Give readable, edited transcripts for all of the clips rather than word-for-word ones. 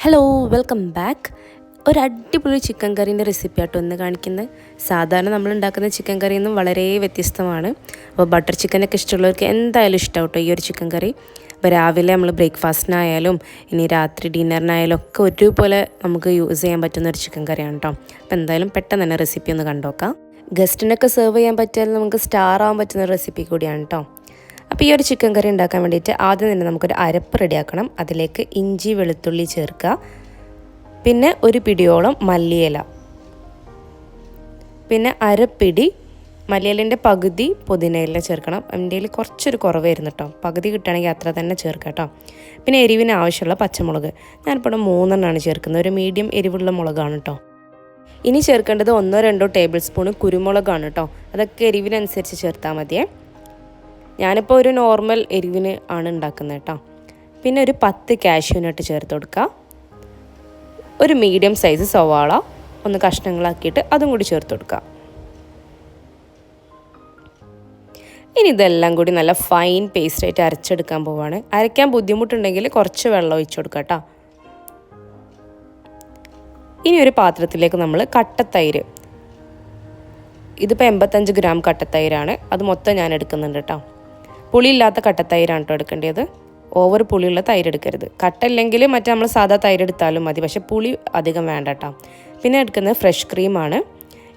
Hello welcome back. ഒരു അടിപൊളി chicken കറീൻ്റെ recipe ആട്ടോ ഇന്ന് കാണിക്കുന്നത്. സാധാരണ നമ്മൾ ഉണ്ടാക്കുന്ന ചിക്കൻ കറിയിൽ നിന്നും വളരെ വ്യത്യസ്തമാണ്. അപ്പോൾ ബട്ടർ ചിക്കനൊക്കെ ഇഷ്ടമുള്ളവർക്ക് എന്തായാലും ഇഷ്ടമാവും കേട്ടോ ഈ ഒരു ചിക്കൻ കറി. അപ്പോൾ രാവിലെ നമ്മൾ ബ്രേക്ക്ഫാസ്റ്റിനായാലും ഇനി രാത്രി ഡിന്നറിനായാലും ഒക്കെ ഒരുപോലെ നമുക്ക് യൂസ് ചെയ്യാൻ പറ്റുന്ന ഒരു ചിക്കൻ കറിയാണ് കേട്ടോ. അപ്പോൾ എന്തായാലും പെട്ടെന്ന് തന്നെ റെസിപ്പി ഒന്ന് കണ്ടോക്കാം. ഗസ്റ്റിനൊക്കെ സെർവ് ചെയ്യാൻ പറ്റിയാൽ നമുക്ക് സ്റ്റാർ ആവാൻ പറ്റുന്ന റെസിപ്പി കൂടിയാണ് കേട്ടോ. അപ്പോൾ ഈ ഒരു ചിക്കൻ കറി ഉണ്ടാക്കാൻ വേണ്ടിയിട്ട് ആദ്യം തന്നെ നമുക്കൊരു അരപ്പ് റെഡിയാക്കണം. അതിലേക്ക് ഇഞ്ചി വെളുത്തുള്ളി ചേർക്കുക, പിന്നെ ഒരു പിടിയോളം മല്ലിയില, പിന്നെ അരപ്പിടി മല്ലിയിലേൻ്റെ പകുതി പുതിനയില ചേർക്കണം. എൻ്റെ കയ്യിൽ കുറച്ചൊരു കുറവായിരുന്നു കേട്ടോ, പകുതി കിട്ടുകയാണെങ്കിൽ അത്ര തന്നെ ചേർക്കാം കേട്ടോ. പിന്നെ എരിവിന് ആവശ്യമുള്ള പച്ചമുളക് ഞാനിപ്പോൾ 3 ചേർക്കുന്നത്, ഒരു മീഡിയം എരിവുള്ള മുളകാണ് കേട്ടോ. ഇനി ചേർക്കേണ്ടത് 1-2 ടേബിൾ സ്പൂൺ കുരുമുളകാണ് കേട്ടോ. അതൊക്കെ എരിവിനനുസരിച്ച് ചേർത്താൽ മതിയേ. ഞാനിപ്പോൾ ഒരു നോർമൽ എരിവിന് ആണ് ഉണ്ടാക്കുന്നത് കേട്ടോ. പിന്നെ ഒരു 10 കാഷ്യൂനട്ട് ചേർത്ത് കൊടുക്കുക. ഒരു മീഡിയം സൈസ് സവാള ഒന്ന് കഷ്ണങ്ങളാക്കിയിട്ട് അതും കൂടി ചേർത്ത് കൊടുക്കുക. ഇനി ഇതെല്ലാം കൂടി നല്ല ഫൈൻ പേസ്റ്റായിട്ട് അരച്ചെടുക്കാൻ പോവാണ്. അരയ്ക്കാൻ ബുദ്ധിമുട്ടുണ്ടെങ്കിൽ കുറച്ച് വെള്ളം ഒഴിച്ചു കൊടുക്കുക കേട്ടോ. ഇനി ഒരു പാത്രത്തിലേക്ക് നമ്മൾ കട്ടത്തൈര്, ഇതിപ്പോൾ 85 ഗ്രാം കട്ടത്തൈരാണ്, അത് മൊത്തം ഞാൻ എടുക്കുന്നുണ്ട് കേട്ടോ. പുളിയില്ലാത്ത കട്ടത്തൈരാണ് കേട്ടോ എടുക്കേണ്ടത്. ഓവർ പുളിയുള്ള തൈര് എടുക്കരുത്. കട്ടല്ലെങ്കിൽ മറ്റേ നമ്മൾ സാധാ തൈര് എടുത്താലും മതി, പക്ഷേ പുളി അധികം വേണ്ട കേട്ടോ. പിന്നെ എടുക്കുന്നത് ഫ്രഷ് ക്രീമാണ്.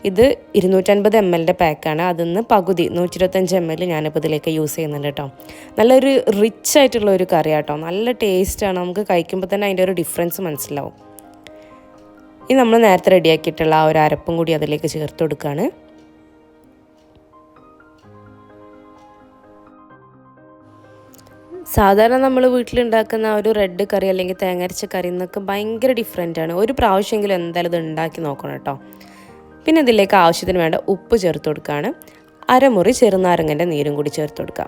ഇത് 250 ml പാക്കാണ്. അതിന്ന് പകുതി 125 ml ഞാനിപ്പോൾ ഇതിലേക്ക് യൂസ് ചെയ്യുന്നുണ്ട് കേട്ടോ. നല്ലൊരു റിച്ച് ആയിട്ടുള്ള ഒരു കറി കേട്ടോ, നല്ല ടേസ്റ്റാണ്. നമുക്ക് കഴിക്കുമ്പോൾ തന്നെ അതിൻ്റെ ഒരു ഡിഫറൻസ് മനസ്സിലാവും. ഇനി നമ്മൾ നേരത്തെ റെഡിയാക്കിയിട്ടുള്ള ആ ഒരു അരപ്പും കൂടി അതിലേക്ക് ചേർത്ത് കൊടുക്കുകയാണ്. സാധാരണ നമ്മൾ വീട്ടിലുണ്ടാക്കുന്ന ആ ഒരു റെഡ് കറി അല്ലെങ്കിൽ തേങ്ങരച്ച കറി എന്നൊക്കെ ഭയങ്കര ഡിഫറെൻ്റാണ്. ഒരു പ്രാവശ്യമെങ്കിലും എന്തായാലും ഇത് ഉണ്ടാക്കി നോക്കണം കേട്ടോ. പിന്നെ ഇതിലേക്ക് ആവശ്യത്തിന് വേണ്ട ഉപ്പ് ചേർത്ത് കൊടുക്കുകയാണ്. അരമുറി ചെറുനാരങ്ങൻ്റെ നീരും കൂടി ചേർത്ത് കൊടുക്കുക.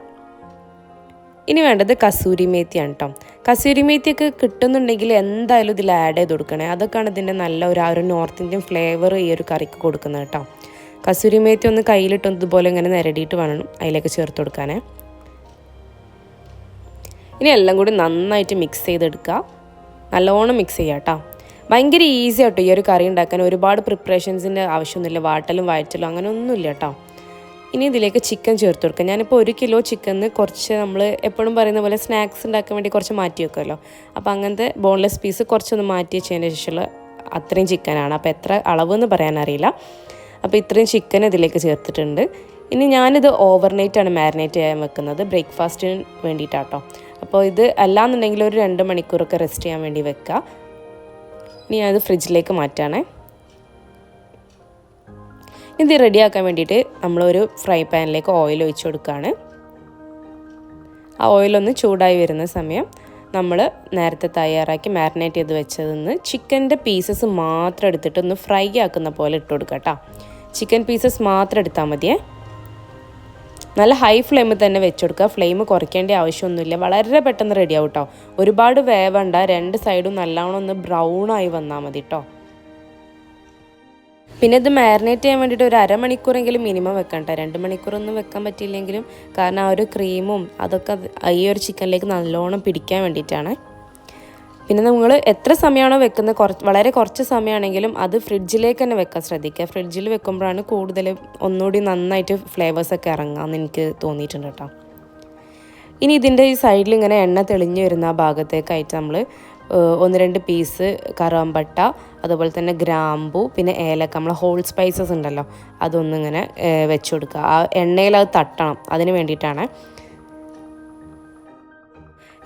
ഇനി വേണ്ടത് കസൂരി മേത്തിയാണ് കേട്ടോ. കസൂരി മേത്തിയൊക്കെ കിട്ടുന്നുണ്ടെങ്കിൽ എന്തായാലും ഇതിൽ ആഡ് ചെയ്ത് കൊടുക്കണേ. അതൊക്കെയാണ് ഇതിൻ്റെ നല്ല ഒരു നോർത്ത് ഇന്ത്യൻ ഫ്ലേവർ ഈ ഒരു കറിക്ക് കൊടുക്കുന്നത് കേട്ടോ. കസൂരി മേത്തി ഒന്ന് കയ്യിലിട്ട് ഇതുപോലെ ഇങ്ങനെ നിരടിയിട്ട് വേണം അതിലേക്ക് ചേർത്ത് കൊടുക്കാനേ. ഇനി എല്ലാം കൂടി നന്നായിട്ട് മിക്സ് ചെയ്തെടുക്കുക. നല്ലോണം മിക്സ് ചെയ്യുക കേട്ടോ. ഭയങ്കര ഈസി ആട്ടോ ഈ ഒരു കറി ഉണ്ടാക്കാൻ. ഒരുപാട് പ്രിപ്പറേഷൻസിൻ്റെ ആവശ്യമൊന്നുമില്ല, വാട്ടലും വയറ്റലും അങ്ങനെ ഒന്നുമില്ല കേട്ടോ. ഇനി ഇതിലേക്ക് ചിക്കൻ ചേർത്ത് കൊടുക്കുക. ഞാനിപ്പോൾ 1 കിലോ ചിക്കന് കുറച്ച് നമ്മൾ എപ്പോഴും പറയുന്ന പോലെ സ്നാക്സ് ഉണ്ടാക്കാൻ വേണ്ടി കുറച്ച് മാറ്റി വെക്കുമല്ലോ. അപ്പോൾ അങ്ങനത്തെ ബോൺലെസ് പീസ് കുറച്ചൊന്ന് മാറ്റി വെച്ചതിന് ശേഷമുള്ള അത്രയും ചിക്കനാണ്. അപ്പോൾ എത്ര അളവെന്ന് പറയാനറിയില്ല. അപ്പോൾ ഇത്രയും ചിക്കൻ ഇതിലേക്ക് ചേർത്തിട്ടുണ്ട്. ഇനി ഞാനിത് ഓവർനൈറ്റാണ് മാരിനേറ്റ് ചെയ്യാൻ വെക്കുന്നത്, ബ്രേക്ക്ഫാസ്റ്റിന് വേണ്ടിയിട്ടാട്ടോ. അപ്പോൾ ഇത് അല്ലാന്നുണ്ടെങ്കിൽ ഒരു 2 മണിക്കൂറൊക്കെ റെസ്റ്റ് ചെയ്യാൻ വേണ്ടി വെക്കുക. ഇനി ഞാനത് ഫ്രിഡ്ജിലേക്ക് മാറ്റാണേ. ഇത് റെഡിയാക്കാൻ വേണ്ടിയിട്ട് നമ്മളൊരു ഫ്രൈ പാനിലേക്ക് ഓയിൽ ഒഴിച്ച് കൊടുക്കുകയാണ്. ആ ഓയിലൊന്ന് ചൂടായി വരുന്ന സമയം നമ്മൾ നേരത്തെ തയ്യാറാക്കി മാരിനേറ്റ് ചെയ്ത് വെച്ചതെന്ന് ചിക്കൻ്റെ പീസസ് മാത്രം എടുത്തിട്ട് ഒന്ന് ഫ്രൈ ആക്കുന്ന പോലെ ഇട്ട് കൊടുക്കുക കേട്ടോ. ചിക്കൻ പീസസ് മാത്രം എടുത്താൽ മതിയേ. നല്ല ഹൈ ഫ്ലെയിമിൽ തന്നെ വെച്ച് കൊടുക്കുക. ഫ്ലെയിം കുറയ്ക്കേണ്ട ആവശ്യമൊന്നുമില്ല. വളരെ പെട്ടെന്ന് റെഡിയാവും കേട്ടോ. ഒരുപാട് വേവണ്ട, 2 സൈഡും നല്ലോണം ഒന്ന് ബ്രൗണായി വന്നാൽ മതി കേട്ടോ. പിന്നെ ഇത് മാരിനേറ്റ് ചെയ്യാൻ വേണ്ടിയിട്ട് ഒരു അരമണിക്കൂറെങ്കിലും മിനിമം വെക്കണം കേട്ടോ. 2 മണിക്കൂറൊന്നും വെക്കാൻ പറ്റിയില്ലെങ്കിലും, കാരണം ആ ഒരു ക്രീമും അതൊക്കെ ഈ ഒരു ചിക്കനിലേക്ക് നല്ലോണം പിടിക്കാൻ വേണ്ടിയിട്ടാണ്. പിന്നെ നമ്മൾ എത്ര സമയമാണോ വെക്കുന്നത്, വളരെ കുറച്ച് സമയമാണെങ്കിലും അത് ഫ്രിഡ്ജിലേക്ക് തന്നെ വെക്കാൻ ശ്രദ്ധിക്കുക. ഫ്രിഡ്ജിൽ വെക്കുമ്പോഴാണ് കൂടുതൽ ഒന്നുകൂടി നന്നായിട്ട് ഫ്ലേവേഴ്സൊക്കെ ഇറങ്ങാമെന്ന് എനിക്ക് തോന്നിയിട്ടുണ്ട് കേട്ടോ. ഇനി ഇതിൻ്റെ ഈ സൈഡിൽ ഇങ്ങനെ എണ്ണ തെളിഞ്ഞ് വരുന്ന ആ ഭാഗത്തേക്കായിട്ട് നമ്മൾ 1-2 പീസ് കറുവപ്പട്ട, അതുപോലെ തന്നെ ഗ്രാമ്പു, പിന്നെ ഏലക്ക, നമ്മൾ ഹോൾ സ്പൈസസ് ഉണ്ടല്ലോ, അതൊന്നിങ്ങനെ വെച്ച് കൊടുക്കുക. ആ എണ്ണയിൽ അത് തട്ടണം, അതിന് വേണ്ടിയിട്ടാണ്.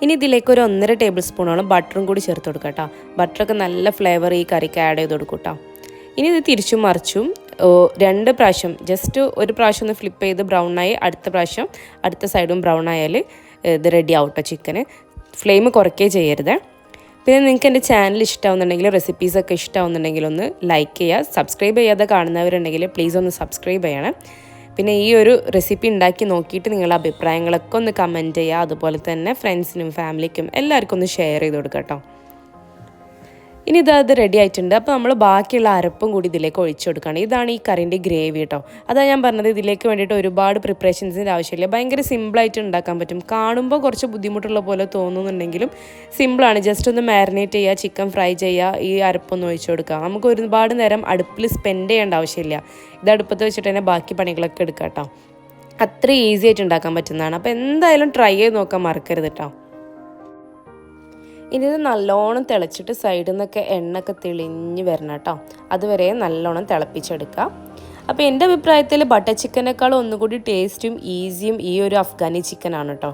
ഇനി ഇതിലേക്ക് ഒരു 1.5 ടേബിൾ സ്പൂണോളം ബട്ടറും കൂടി ചേർത്ത് കൊടുക്കുക കേട്ടോ. ബട്ടറൊക്കെ നല്ല ഫ്ലേവർ ഈ കറിക്ക് ആഡ് ചെയ്ത് കൊടുക്കും കേട്ടോ. ഇനി ഇത് തിരിച്ചും മറിച്ചും 2 പ്രാവശ്യം, ജസ്റ്റ് ഒരു പ്രാവശ്യം ഒന്ന് ഫ്ലിപ്പ് ചെയ്ത് ബ്രൗണായി, അടുത്ത പ്രാവശ്യം അടുത്ത സൈഡും ബ്രൗൺ ആയാൽ ഇത് റെഡി ആവും കേട്ടോ ചിക്കന്. ഫ്ലെയിം കുറയ്ക്കുകയും ചെയ്യരുത്. പിന്നെ നിങ്ങൾക്ക് എൻ്റെ ചാനൽ ഇഷ്ടമാവുന്നുണ്ടെങ്കിൽ, റെസിപ്പീസൊക്കെ ഇഷ്ടമാവുന്നുണ്ടെങ്കിൽ ഒന്ന് ലൈക്ക് ചെയ്യുക. സബ്സ്ക്രൈബ് ചെയ്യാതെ കാണുന്നവരുണ്ടെങ്കിൽ പ്ലീസ് ഒന്ന് സബ്സ്ക്രൈബ് ചെയ്യണം. പിന്നെ ഈ ഒരു റെസിപ്പി ഉണ്ടാക്കി നോക്കിയിട്ട് നിങ്ങളുടെ അഭിപ്രായങ്ങളൊക്കെ ഒന്ന് കമൻറ്റ് ചെയ്യുക. അതുപോലെ തന്നെ ഫ്രണ്ട്സിനും ഫാമിലിക്കും എല്ലാവർക്കും ഒന്ന് ഷെയർ ചെയ്ത് കൊടുക്കുക കേട്ടോ. ഇനി അത് റെഡി ആയിട്ടുണ്ട്. അപ്പോൾ നമ്മൾ ബാക്കിയുള്ള അരപ്പും കൂടി ഇതിലേക്ക് ഒഴിച്ചു കൊടുക്കുകയാണ്. ഇതാണ് ഈ കറിൻ്റെ ഗ്രേവി കേട്ടോ. അതാണ് ഞാൻ പറഞ്ഞത്, ഇതിലേക്ക് വേണ്ടിയിട്ട് ഒരുപാട് പ്രിപ്പറേഷൻസിൻ്റെ ആവശ്യമില്ല. ഭയങ്കര സിമ്പിളായിട്ട് ഉണ്ടാക്കാൻ പറ്റും. കാണുമ്പോൾ കുറച്ച് ബുദ്ധിമുട്ടുള്ള പോലെ തോന്നുന്നുണ്ടെങ്കിലും സിമ്പിളാണ്. ജസ്റ്റ് ഒന്ന് മാരിനേറ്റ് ചെയ്യുക, ചിക്കൻ ഫ്രൈ ചെയ്യുക, ഈ അരപ്പൊന്ന് ഒഴിച്ചു കൊടുക്കുക. നമുക്ക് ഒരുപാട് നേരം അടുപ്പിൽ സ്പെൻഡ് ചെയ്യേണ്ട ആവശ്യമില്ല. ഇത് അടുപ്പത്ത് വെച്ചിട്ട് തന്നെ ബാക്കി പണികളൊക്കെ എടുക്കാം കേട്ടോ. അത്ര ഈസി ആയിട്ട് ഉണ്ടാക്കാൻ പറ്റുന്നതാണ്. അപ്പോൾ എന്തായാലും ട്രൈ ചെയ്ത് നോക്കാൻ മറക്കരുത് കേട്ടോ. ഇനി ഇത് നല്ലോണം തിളച്ചിട്ട് സൈഡിൽ നിന്നൊക്കെ എണ്ണയൊക്കെ തെളിഞ്ഞ് വരണം കേട്ടോ. അതുവരെ നല്ലോണം തിളപ്പിച്ചെടുക്കുക. അപ്പോൾ എൻ്റെ അഭിപ്രായത്തിൽ ബട്ടർ ചിക്കനേക്കാളും ഒന്നുകൂടി ടേസ്റ്റും ഈസിയും ഈ ഒരു അഫ്ഗാനി ചിക്കനാണ് കേട്ടോ.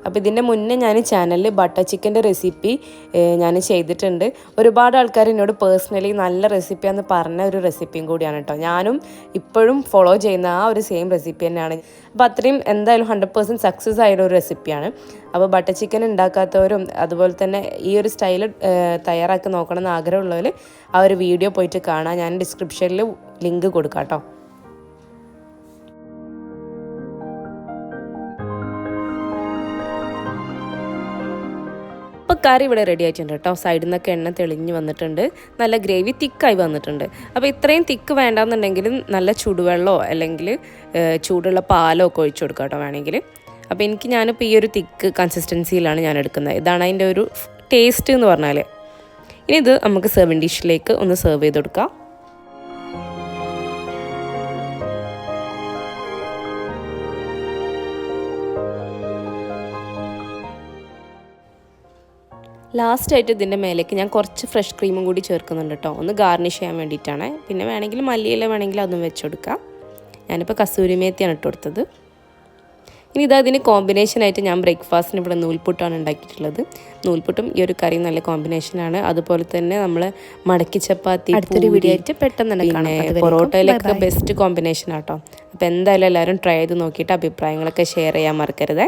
അപ്പോൾ ഇതിൻ്റെ മുന്നേ ഞാൻ ചാനലിൽ ബട്ടർ ചിക്കൻ്റെ റെസിപ്പി ഞാൻ ചെയ്തിട്ടുണ്ട്. ഒരുപാട് ആൾക്കാർ എന്നോട് പേഴ്സണലി നല്ല റെസിപ്പിയാണെന്ന് പറഞ്ഞ ഒരു റെസിപ്പിയും കൂടിയാണ് കേട്ടോ. ഞാനും ഇപ്പോഴും ഫോളോ ചെയ്യുന്ന ആ ഒരു സെയിം റെസിപ്പി തന്നെയാണ്. അപ്പോൾ അത്രയും എന്തായാലും 100% സക്സസ് ആയിട്ടുള്ള ഒരു റെസിപ്പിയാണ്. അപ്പോൾ ബട്ടർ ചിക്കൻ ഉണ്ടാക്കാത്തവരും അതുപോലെ തന്നെ ഈ ഒരു സ്റ്റൈൽ തയ്യാറാക്കി നോക്കണമെന്ന് ആഗ്രഹമുള്ളവർ ആ ഒരു വീഡിയോ പോയിട്ട് കാണാം. ഞാൻ ഡിസ്ക്രിപ്ഷനിൽ ലിങ്ക് കൊടുക്കാം കേട്ടോ. അപ്പോൾ കറി ഇവിടെ റെഡി ആയിട്ടുണ്ട് കേട്ടോ. സൈഡിൽ നിന്നൊക്കെ എണ്ണ തെളിഞ്ഞ് വന്നിട്ടുണ്ട്. നല്ല ഗ്രേവി തിക്കായി വന്നിട്ടുണ്ട്. അപ്പോൾ ഇത്രയും തിക്ക് വേണ്ടാന്നുണ്ടെങ്കിൽ നല്ല ചൂടുവെള്ളമോ അല്ലെങ്കിൽ ചൂടുള്ള പാലോ ഒക്കെ ഒഴിച്ചു കൊടുക്കാം കേട്ടോ വേണമെങ്കിൽ. അപ്പോൾ ഞാനിപ്പോൾ ഈ ഒരു തിക്ക് കൺസിസ്റ്റൻസിയിലാണ് ഞാൻ എടുക്കുന്നത്. ഇതാണ് അതിൻ്റെ ഒരു ടേസ്റ്റ് എന്ന് പറഞ്ഞാൽ. ഇനി ഇത് നമുക്ക് സെർവിങ് ഡിഷിലേക്ക് ഒന്ന് സെർവ് ചെയ്ത് കൊടുക്കാം. ലാസ്റ്റായിട്ട് ഇതിൻ്റെ മേലേക്ക് ഞാൻ കുറച്ച് ഫ്രഷ് ക്രീമും കൂടി ചേർക്കുന്നുണ്ട് കേട്ടോ. ഒന്ന് ഗാർണിഷ് ചെയ്യാൻ വേണ്ടിയിട്ടാണ്. പിന്നെ വേണമെങ്കിൽ മല്ലിയില വേണമെങ്കിൽ അതും വെച്ച് കൊടുക്കാം. ഞാനിപ്പോൾ കസൂരി മേത്തിയാണ് ഇട്ട് കൊടുത്തത്. ഇനി ഇതിന് കോമ്പിനേഷനായിട്ട് ഞാൻ ബ്രേക്ക്ഫാസ്റ്റിന് ഇവിടെ നൂൽപുട്ടാണ് ഉണ്ടാക്കിയിട്ടുള്ളത്. നൂൽപുട്ടും ഈ ഒരു കറിയും നല്ല കോമ്പിനേഷനാണ്. അതുപോലെ തന്നെ നമ്മൾ മടക്കി ചപ്പാത്തി അടുത്തൊരു വീഡിയോ ആയിട്ട് പെട്ടെന്ന് തന്നെ കാണാം. പൊറോട്ടയിലൊക്കെ ബെസ്റ്റ് കോമ്പിനേഷനാണ് കേട്ടോ. അപ്പോൾ എന്തായാലും എല്ലാവരും ട്രൈ ചെയ്ത് നോക്കിയിട്ട് അഭിപ്രായങ്ങളൊക്കെ ഷെയർ ചെയ്യാൻ മറക്കരുത്.